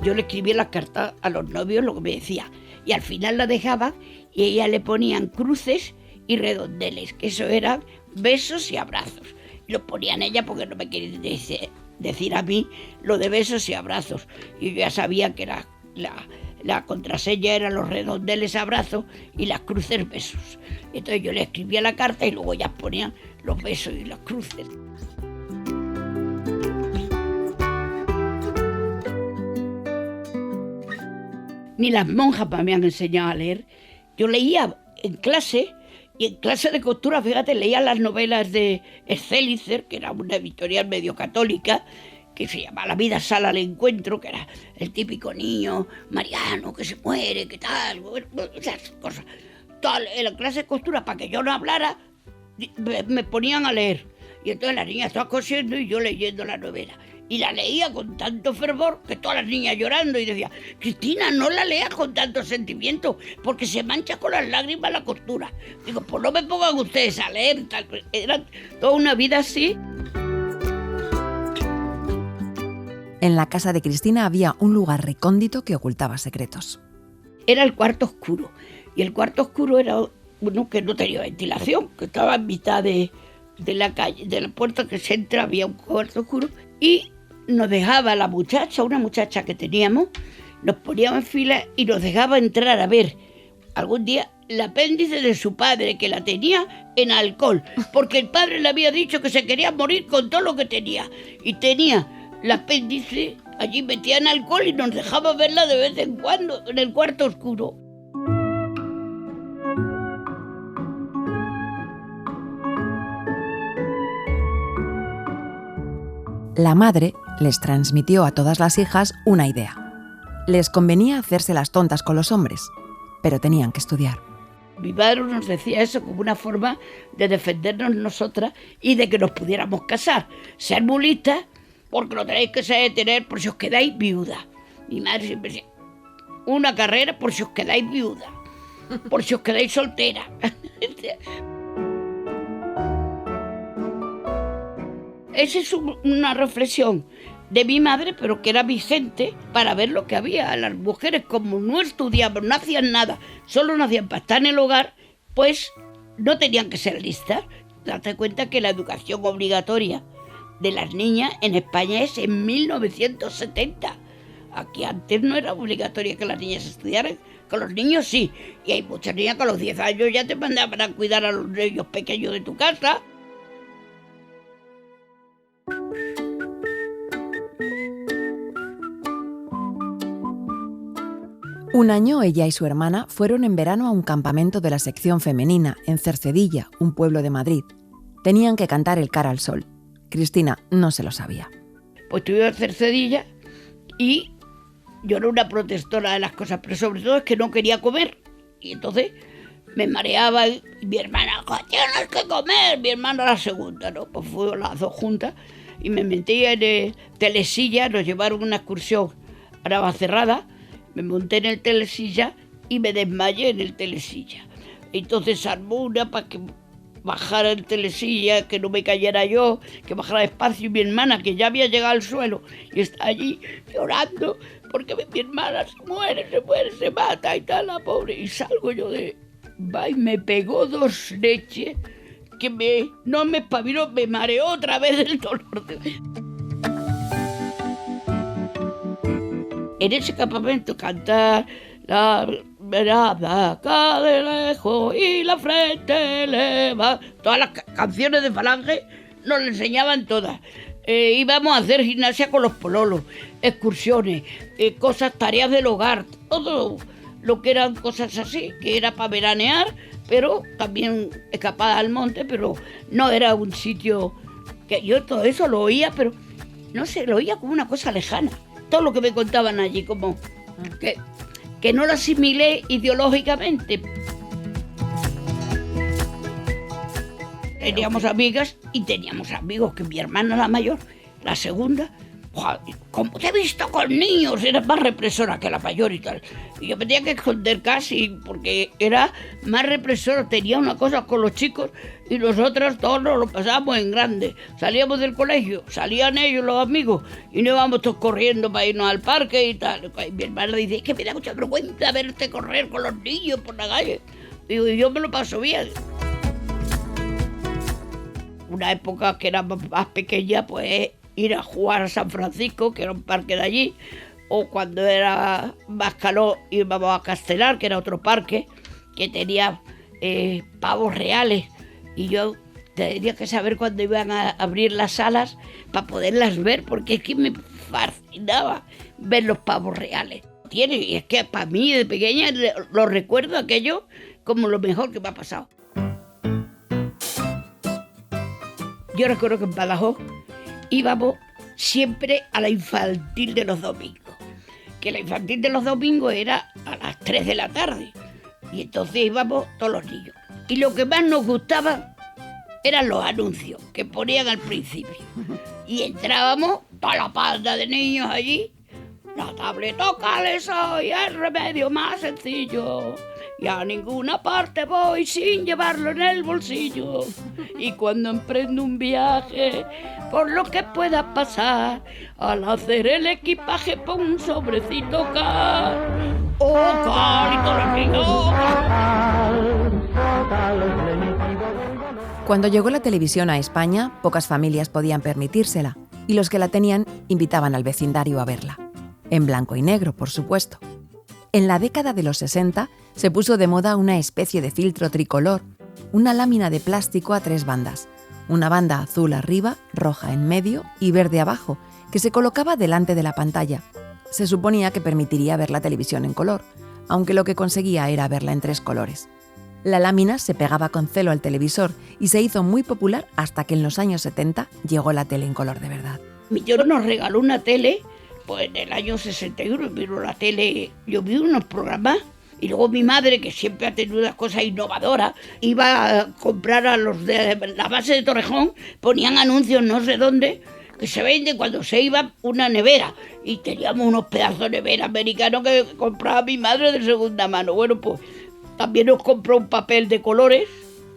Yo le escribía las cartas a los novios, lo que me decía, y al final la dejaba y ella le ponían cruces y redondeles, que eso eran besos y abrazos. Y los ponían ella porque no me quería decir a mí lo de besos y abrazos. Y yo ya sabía que la contraseña eran los redondeles abrazos y las cruces besos. Entonces yo le escribía la carta y luego ellas ponían los besos y las cruces. Ni las monjas me han enseñado a leer. Yo leía en clase, y en clase de costura, fíjate, leía las novelas de Schellinger, que era una editorial medio católica, que se llama La vida sale al encuentro, que era el típico niño mariano que se muere, que tal, bueno, esas cosas. En la clase de costura, para que yo no hablara, me ponían a leer. Y entonces las niñas estaban cosiendo y yo leyendo la novela. Y la leía con tanto fervor que todas las niñas llorando y decía, Cristina, no la leas con tanto sentimiento porque se mancha con las lágrimas la costura. Digo, pues no me pongan ustedes a leer. Tal. Era toda una vida así. En la casa de Cristina había un lugar recóndito que ocultaba secretos. Era el cuarto oscuro. Y el cuarto oscuro era uno que no tenía ventilación, que estaba en mitad de la calle, de la puerta que se entra, había un cuarto oscuro. Y nos dejaba la muchacha, una muchacha que teníamos, nos poníamos en fila y nos dejaba entrar a ver algún día el apéndice de su padre, que la tenía en alcohol, porque el padre le había dicho que se quería morir con todo lo que tenía. Y tenía el apéndice allí metida en alcohol y nos dejaba verla de vez en cuando en el cuarto oscuro. La madre les transmitió a todas las hijas una idea. Les convenía hacerse las tontas con los hombres, pero tenían que estudiar. Mi padre nos decía eso como una forma de defendernos nosotras y de que nos pudiéramos casar. Ser muy listas, porque lo tenéis que saber tener por si os quedáis viuda. Mi madre siempre decía, una carrera por si os quedáis viuda, por si os quedáis soltera. Esa es una reflexión de mi madre, pero que era vigente para ver lo que había. Las mujeres, como no estudiaban, no hacían nada, solo no hacían para estar en el hogar, pues no tenían que ser listas. Date cuenta que la educación obligatoria de las niñas en España es en 1970. Aquí antes no era obligatoria que las niñas estudiaran, con los niños sí. Y hay muchas niñas que a los 10 años ya te mandaban a cuidar a los niños pequeños de tu casa. Un año ella y su hermana fueron en verano a un campamento de la sección femenina en Cercedilla, un pueblo de Madrid. Tenían que cantar el Cara al Sol. Cristina no se lo sabía. Pues estuve en Cercedilla y yo era una protectora de las cosas, pero sobre todo es que no quería comer. Y entonces me mareaba y mi hermana, tienes que comer. Mi hermana la segunda, ¿no? Pues fueron las dos juntas y me metí en el telesilla, nos llevaron una excursión a Navacerrada. Me monté en el telesilla y me desmayé en el telesilla. Entonces armó una para que bajara el telesilla, que no me cayera yo, que bajara despacio. Y mi hermana, que ya había llegado al suelo, y está allí llorando, porque mi hermana se muere, se mata y tal, la pobre. Y salgo yo de... Va y me pegó 2 leches que no me espabiló, me mareó otra vez del dolor. En ese campamento cantar la mirada acá de lejos y la frente eleva. Todas las canciones de Falange nos las enseñaban todas. íbamos a hacer gimnasia con los pololos, excursiones, cosas, tareas del hogar, todo lo que eran cosas así, que era para veranear, pero también escapada al monte, pero no era un sitio que yo todo eso lo oía, pero no sé, lo oía como una cosa lejana. Todo lo que me contaban allí, como que no lo asimilé ideológicamente. Teníamos amigas y teníamos amigos, que mi hermana la mayor, la segunda, como te he visto con niños, era más represora que la mayor y tal. Y yo me tenía que esconder casi, porque era más represora, tenía una cosa con los chicos y nosotras todos nos lo pasábamos en grande. Salíamos del colegio, salían ellos, los amigos, y nos íbamos todos corriendo para irnos al parque y tal. Y mi hermana dice, es que me da mucha vergüenza verte correr con los niños por la calle. Digo, y yo me lo paso bien. Una época que era más pequeña, pues ir a jugar a San Francisco, que era un parque de allí, o cuando era más calor íbamos a Castelar, que era otro parque, que tenía pavos reales, y yo tenía que saber cuándo iban a abrir las salas para poderlas ver, porque es que me fascinaba ver los pavos reales. Y es que para mí de pequeña lo recuerdo aquello como lo mejor que me ha pasado. Yo recuerdo que en Badajoz íbamos siempre a la infantil de los domingos, que la infantil de los domingos era a las 3 de la tarde, y entonces íbamos todos los niños. Y lo que más nos gustaba eran los anuncios que ponían al principio. Y entrábamos, toda la panda de niños allí, la tabletoca les soy el remedio más sencillo, y a ninguna parte voy sin llevarlo en el bolsillo. Y cuando emprendo un viaje, por lo que pueda pasar, al hacer el equipaje pon un sobrecito car. ¡Oh, car! Y todos los niños. Cuando llegó la televisión a España, pocas familias podían permitírsela, y los que la tenían invitaban al vecindario a verla. En blanco y negro, por supuesto. En la década de los 60 se puso de moda una especie de filtro tricolor, una lámina de plástico a 3 bandas, una banda azul arriba, roja en medio y verde abajo, que se colocaba delante de la pantalla. Se suponía que permitiría ver la televisión en color, aunque lo que conseguía era verla en 3 colores. La lámina se pegaba con celo al televisor y se hizo muy popular hasta que en los años 70 llegó la tele en color de verdad. Mi tío nos regaló una tele. Pues en el año 61 vino la tele, yo vi unos programas, y luego mi madre, que siempre ha tenido unas cosas innovadoras, iba a comprar a los de la base de Torrejón, ponían anuncios no sé dónde, que se vende cuando se iba una nevera, y teníamos unos pedazos de nevera americanos que compraba mi madre de segunda mano. Bueno, pues también nos compró un papel de colores,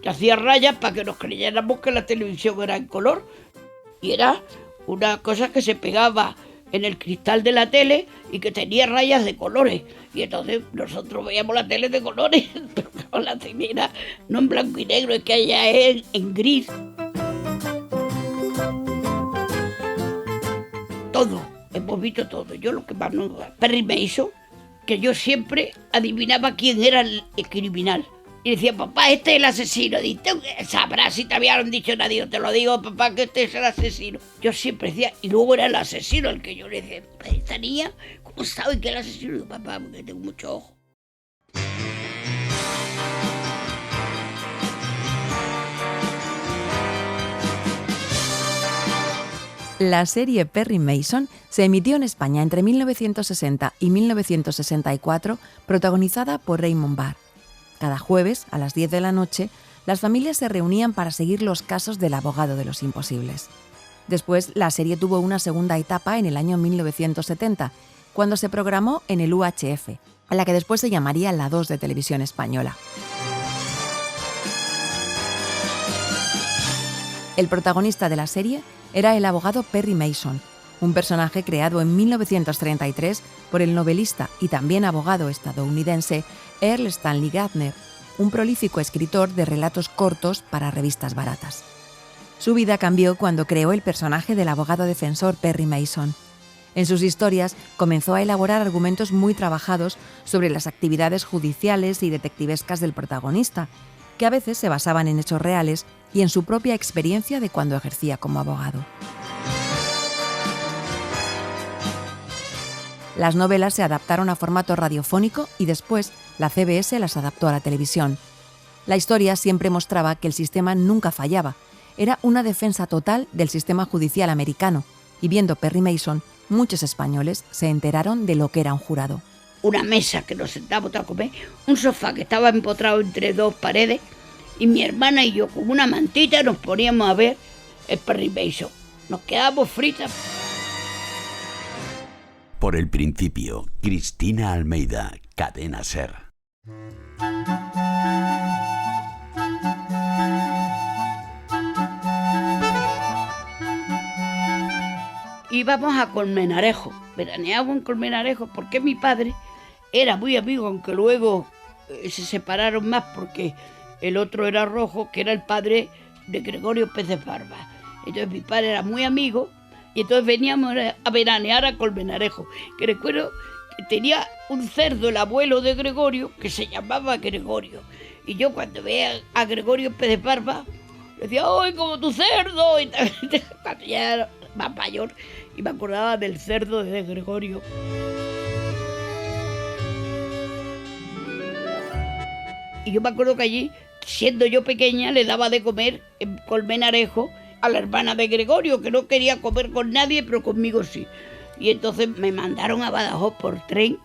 que hacía rayas para que nos creyéramos que la televisión era en color, y era una cosa que se pegaba en el cristal de la tele y que tenía rayas de colores. Y entonces nosotros veíamos la tele de colores, pero la tele era no en blanco y negro, es que allá es en gris. Todo, hemos visto todo. Yo lo que más no... Perry Mason, que yo siempre adivinaba quién era el criminal. Y decía, papá, este es el asesino. Y tú sabrás si te habían dicho nadie. Te lo digo, papá, que este es el asesino. Yo siempre decía, y luego era el asesino el que yo le decía, esta niña, ¿cómo sabe que es el asesino? Y digo, papá, porque tengo mucho ojo. La serie Perry Mason se emitió en España entre 1960 y 1964, protagonizada por Raymond Barr. Cada jueves, a las 10 de la noche, las familias se reunían para seguir los casos del abogado de los imposibles. Después, la serie tuvo una segunda etapa en el año 1970, cuando se programó en el UHF, a la que después se llamaría La 2 de Televisión Española. El protagonista de la serie era el abogado Perry Mason, un personaje creado en 1933 por el novelista y también abogado estadounidense Earl Stanley Gardner, un prolífico escritor de relatos cortos para revistas baratas. Su vida cambió cuando creó el personaje del abogado defensor Perry Mason. En sus historias comenzó a elaborar argumentos muy trabajados sobre las actividades judiciales y detectivescas del protagonista, que a veces se basaban en hechos reales y en su propia experiencia de cuando ejercía como abogado. Las novelas se adaptaron a formato radiofónico y después la CBS las adaptó a la televisión. La historia siempre mostraba que el sistema nunca fallaba. Era una defensa total del sistema judicial americano, y viendo Perry Mason, muchos españoles se enteraron de lo que era un jurado. Una mesa que nos sentábamos a comer, un sofá que estaba empotrado entre dos paredes, y mi hermana y yo con una mantita nos poníamos a ver el Perry Mason. Nos quedábamos fritas. Por el principio, Cristina Almeida, Cadena SER. Íbamos a Colmenarejo, veraneábamos en Colmenarejo, porque mi padre era muy amigo, aunque luego se separaron más porque el otro era Rojo, que era el padre de Gregorio Pérez Barba. Entonces mi padre era muy amigo y entonces veníamos a veranear a Colmenarejo, que recuerdo que tenía un cerdo, el abuelo de Gregorio, que se llamaba Gregorio. Y yo cuando veía a Gregorio Pérez Barba, decía, ¡ay, como tu cerdo! Y cuando ya era más mayor, y me acordaba del cerdo de Gregorio. Y yo me acuerdo que allí, siendo yo pequeña, le daba de comer en Colmenarejo a la hermana de Gregorio, que no quería comer con nadie, pero conmigo sí. Y entonces me mandaron a Badajoz por tren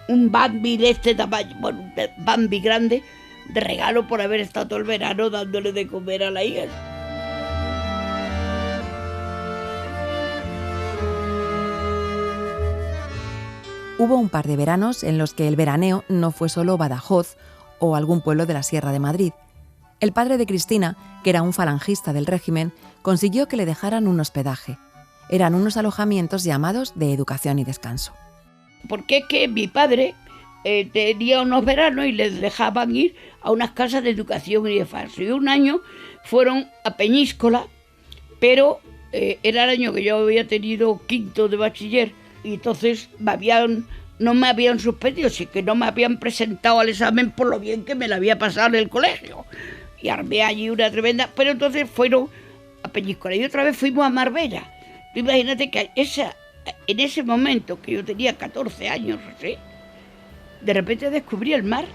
un Bambi de este tamaño, bueno, un Bambi grande, de regalo por haber estado todo el verano dándole de comer a la hija. Hubo un par de veranos en los que el veraneo no fue solo Badajoz o algún pueblo de la Sierra de Madrid. El padre de Cristina, que era un falangista del régimen, consiguió que le dejaran un hospedaje. Eran unos alojamientos llamados de educación y descanso. Porque es que mi padre tenía unos veranos y les dejaban ir a unas casas de educación y descanso. Y un año fueron a Peñíscola, pero era el año que yo había tenido quinto de bachiller, y entonces no me habían suspendido, sí que no me habían presentado al examen por lo bien que me la había pasado en el colegio. Y armé allí una tremenda... Pero entonces fueron a Peñíscola y otra vez fuimos a Marbella. Tú imagínate que en ese momento, que yo tenía 14 años, ¿sí?, de repente descubrí el mar.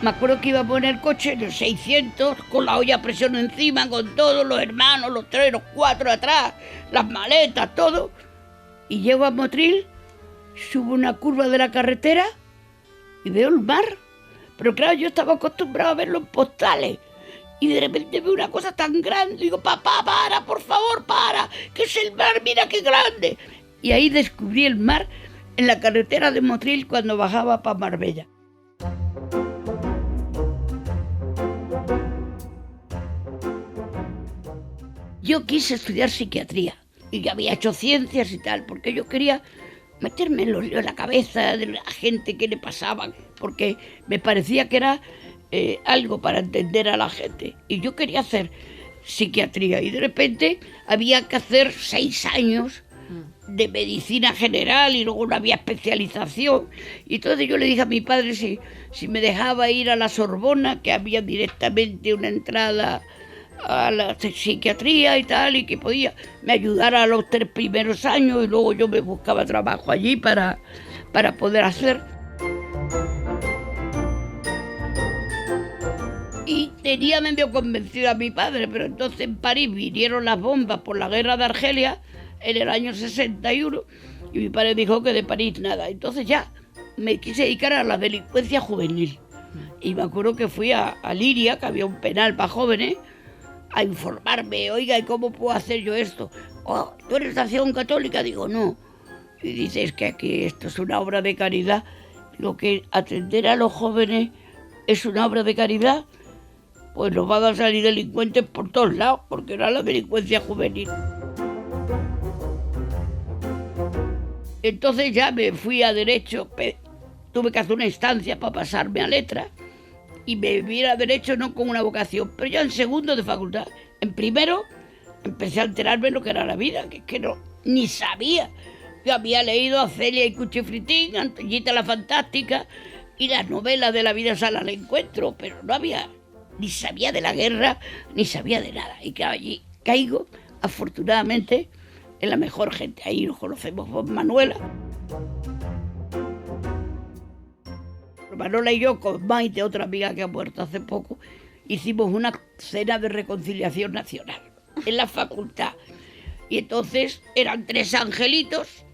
Me acuerdo que íbamos en el coche, en el 600, con la olla a presión encima, con todos los hermanos, los 3, los 4 atrás, las maletas, todo. Y llego a Motril, subo una curva de la carretera y veo el mar. Pero claro, yo estaba acostumbrado a verlo en postales. Y de repente veo una cosa tan grande. Digo, papá, para, por favor, para, que es el mar, mira qué grande. Y ahí descubrí el mar en la carretera de Motril cuando bajaba para Marbella. Yo quise estudiar psiquiatría y ya había hecho ciencias y tal, porque yo quería meterme en la cabeza de la gente que le pasaba, porque me parecía que era algo para entender a la gente. Y yo quería hacer psiquiatría y de repente había que hacer 6 años de medicina general y luego no había especialización. Y entonces yo le dije a mi padre si me dejaba ir a la Sorbona, que había directamente una entrada a la psiquiatría y tal, y que me ayudara a los 3 primeros años y luego yo me buscaba trabajo allí para poder hacer. Y tenía medio convencido a mi padre, pero entonces en París vinieron las bombas por la guerra de Argelia en el año 61 y mi padre dijo que de París nada. Entonces ya me quise dedicar a la delincuencia juvenil. Y me acuerdo que fui a Liria, que había un penal para jóvenes, a informarme, oiga, ¿y cómo puedo hacer yo esto? Oh, ¿tú eres de Acción Católica? Digo, no. Y dices que aquí esto es una obra de caridad. Digo, que atender a los jóvenes es una obra de caridad, pues nos van a salir delincuentes por todos lados, porque era la delincuencia juvenil. Entonces ya me fui a Derecho, tuve que hacer una instancia para pasarme a Letras, y me vi a Derecho no con una vocación, pero ya en segundo de facultad. En primero empecé a enterarme de lo que era la vida, que no, ni sabía. Yo había leído a Celia y Cuchifritín, Antoñita la Fantástica y las novelas de la vida sana al encuentro, pero no había, ni sabía de la guerra, ni sabía de nada. Y que allí caigo afortunadamente, es la mejor gente. Ahí nos conocemos con Manuela. Manuela y yo, con Maite, otra amiga que ha muerto hace poco, hicimos una cena de reconciliación nacional en la facultad. Y entonces eran 3 angelitos,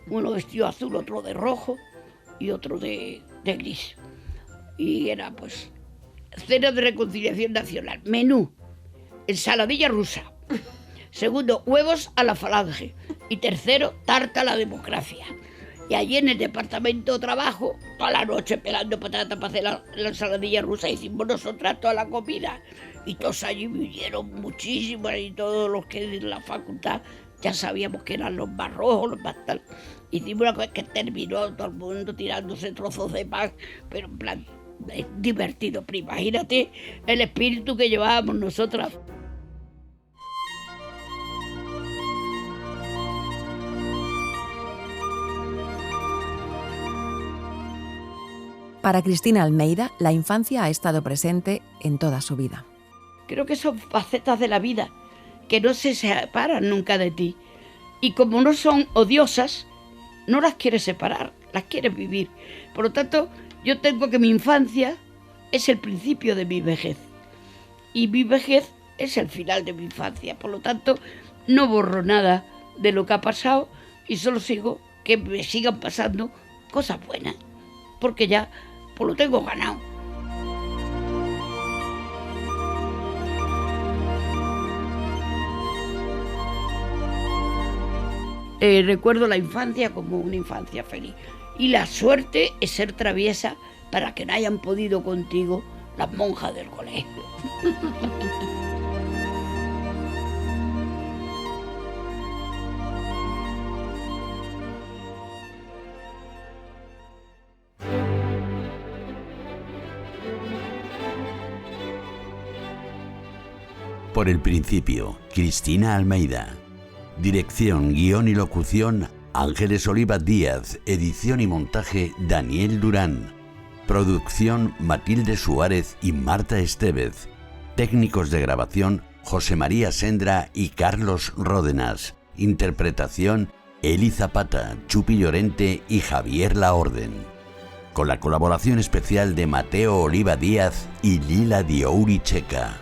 uno vestido azul, otro de rojo y otro de gris. Y era pues cena de reconciliación nacional. Menú: ensaladilla rusa. Segundo, huevos a la falange. Y tercero, tarta a la democracia. Y allí en el departamento de trabajo, toda la noche pelando patatas para hacer la ensaladilla rusa, hicimos nosotras toda la comida. Y todos allí vinieron muchísimos, y todos los que de la facultad ya sabíamos que eran los más rojos, los más tal. Hicimos una cosa que terminó todo el mundo tirándose trozos de pan, pero en plan divertido. Pero imagínate el espíritu que llevábamos nosotras. Para Cristina Almeida, la infancia ha estado presente en toda su vida. Creo que son facetas de la vida que no se separan nunca de ti. Y como no son odiosas, no las quieres separar, las quieres vivir. Por lo tanto, yo tengo que mi infancia es el principio de mi vejez. Y mi vejez es el final de mi infancia. Por lo tanto, no borro nada de lo que ha pasado y solo sigo que me sigan pasando cosas buenas. Porque ya pues lo tengo ganado. Recuerdo la infancia como una infancia feliz. Y la suerte es ser traviesa para que no hayan podido contigo las monjas del colegio. Por el principio, Cristina Almeida. Dirección, guión y locución, Ángeles Oliva Díaz. Edición y montaje, Daniel Durán. Producción, Matilde Suárez y Marta Estevez. Técnicos de grabación, José María Sendra y Carlos Ródenas. Interpretación, Eli Zapata, Chupi Llorente y Javier Laorden. Con la colaboración especial de Mateo Oliva Díaz y Lila Diouri Checa.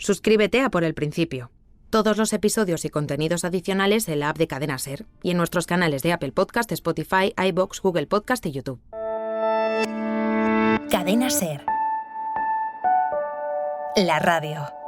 Suscríbete a Por el Principio. Todos los episodios y contenidos adicionales en la app de Cadena SER y en nuestros canales de Apple Podcast, Spotify, iVoox, Google Podcast y YouTube. Cadena SER. La radio.